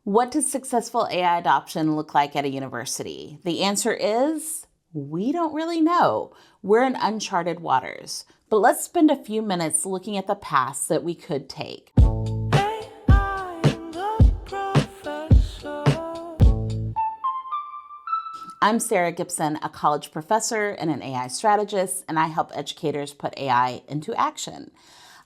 What does successful AI adoption look like at a university? The answer is we don't really know. We're in uncharted waters. But let's spend a few minutes looking at the paths that we could take. I'm Sarah Gibson, a college professor and an AI strategist, and I help educators put AI into action.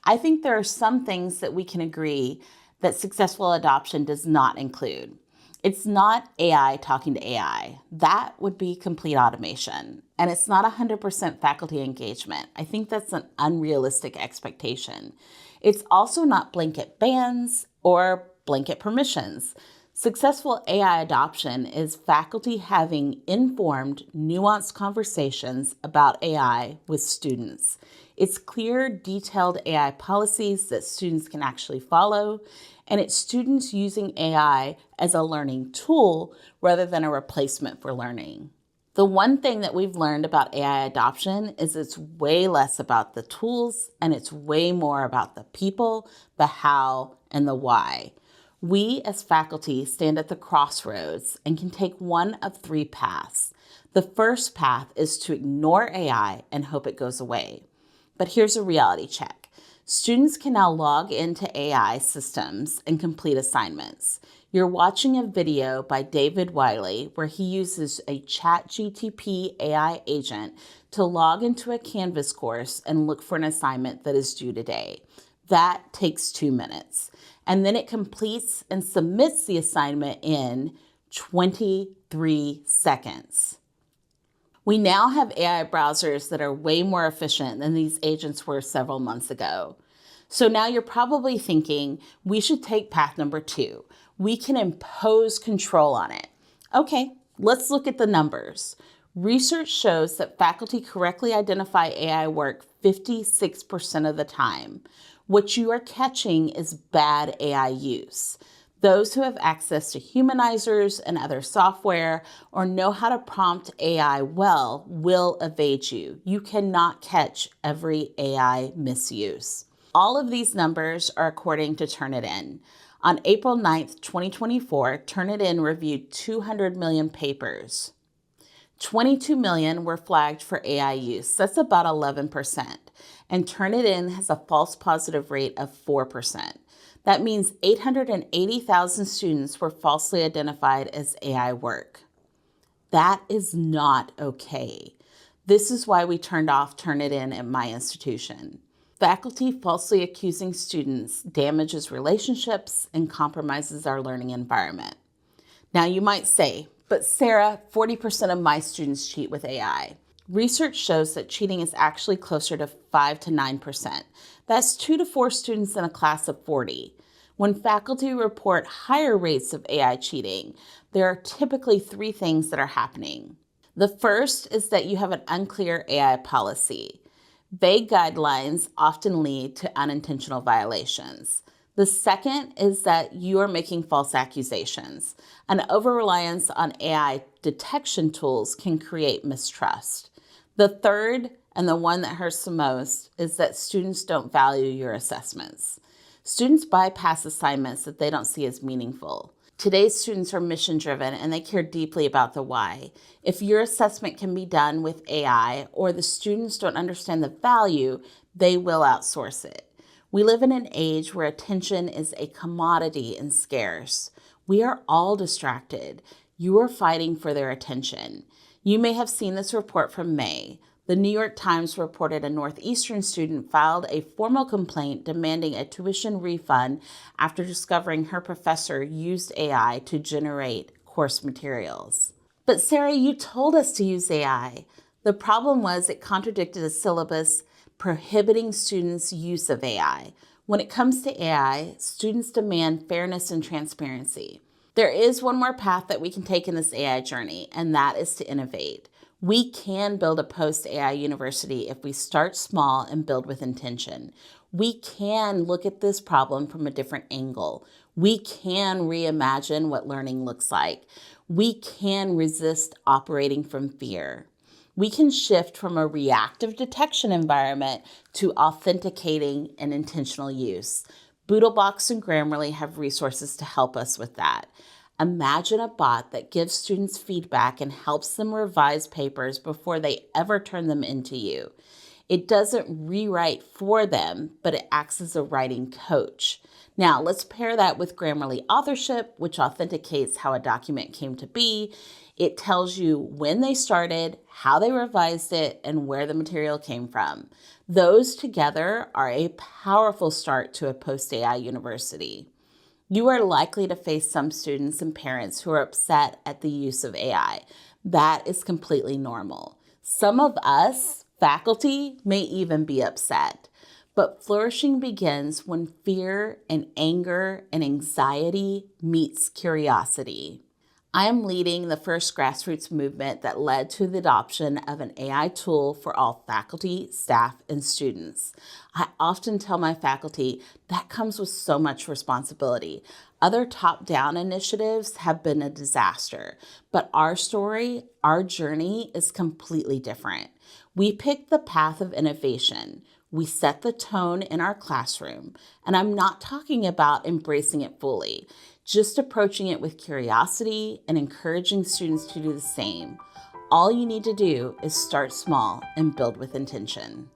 I think there are some things that we can agree that successful adoption does not include. It's not AI talking to AI. That would be complete automation. And it's not 100% faculty engagement. I think that's an unrealistic expectation. It's also not blanket bans or blanket permissions. Successful AI adoption is faculty having informed, nuanced conversations about AI with students. It's clear, detailed AI policies that students can actually follow, and it's students using AI as a learning tool rather than a replacement for learning. The one thing that we've learned about AI adoption is it's way less about the tools and it's way more about the people, the how, and the why. We as faculty stand at the crossroads and can take one of three paths. The first path is to ignore AI and hope it goes away. But here's a reality check. Students can now log into AI systems and complete assignments. You're watching a video by David Wiley where he uses a ChatGPT AI agent to log into a Canvas course and look for an assignment that is due today. That takes 2 minutes. And then it completes and submits the assignment in 23 seconds. We now have AI browsers that are way more efficient than these agents were several months ago. So now you're probably thinking we should take path number 2. We can impose control on it. Okay, let's look at the numbers. Research shows that faculty correctly identify AI work 56% of the time. What you are catching is bad AI use. Those who have access to humanizers and other software or know how to prompt AI well will evade you. You cannot catch every AI misuse. All of these numbers are according to Turnitin. On April 9th, 2024, Turnitin reviewed 200 million papers. 22 million were flagged for AI use. That's about 11%. And Turnitin has a false positive rate of 4%. That means 880,000 students were falsely identified as AI work. That is not okay. This is why we turned off Turnitin at my institution. Faculty falsely accusing students damages relationships and compromises our learning environment. Now you might say, but Sarah, 40% of my students cheat with AI. Research shows that cheating is actually closer to 5 to 9%. That's 2 to 4 students in a class of 40. When faculty report higher rates of AI cheating, there are typically 3 things that are happening. The first is that you have an unclear AI policy. Vague guidelines often lead to unintentional violations. The second is that you are making false accusations. An over-reliance on AI detection tools can create mistrust. The third, and the one that hurts the most, is that students don't value your assessments. Students bypass assignments that they don't see as meaningful. Today's students are mission-driven and they care deeply about the why. If your assessment can be done with AI or the students don't understand the value, they will outsource it. We live in an age where attention is a commodity and scarce. We are all distracted. You are fighting for their attention. You may have seen this report from May. The New York Times reported a Northeastern student filed a formal complaint demanding a tuition refund after discovering her professor used AI to generate course materials. But Sarah, you told us to use AI. The problem was it contradicted the syllabus prohibiting students' use of AI. When it comes to AI, students demand fairness and transparency. There is one more path that we can take in this AI journey, and that is to innovate. We can build a post-AI university if we start small and build with intention. We can look at this problem from a different angle. We can reimagine what learning looks like. We can resist operating from fear. We can shift from a reactive detection environment to authenticating and intentional use. Boodlebox and Grammarly have resources to help us with that. Imagine a bot that gives students feedback and helps them revise papers before they ever turn them into you. It doesn't rewrite for them, but it acts as a writing coach. Now, let's pair that with Grammarly authorship, which authenticates how a document came to be. It tells you when they started, how they revised it, and where the material came from. Those together are a powerful start to a post-AI university. You are likely to face some students and parents who are upset at the use of AI. That is completely normal. Some of us, faculty, may even be upset. But flourishing begins when fear and anger and anxiety meets curiosity. I am leading the first grassroots movement that led to the adoption of an AI tool for all faculty, staff, and students. I often tell my faculty that comes with so much responsibility. Other top-down initiatives have been a disaster, but our story, our journey is completely different. We picked the path of innovation. We set the tone in our classroom, and I'm not talking about embracing it fully, just approaching it with curiosity and encouraging students to do the same. All you need to do is start small and build with intention.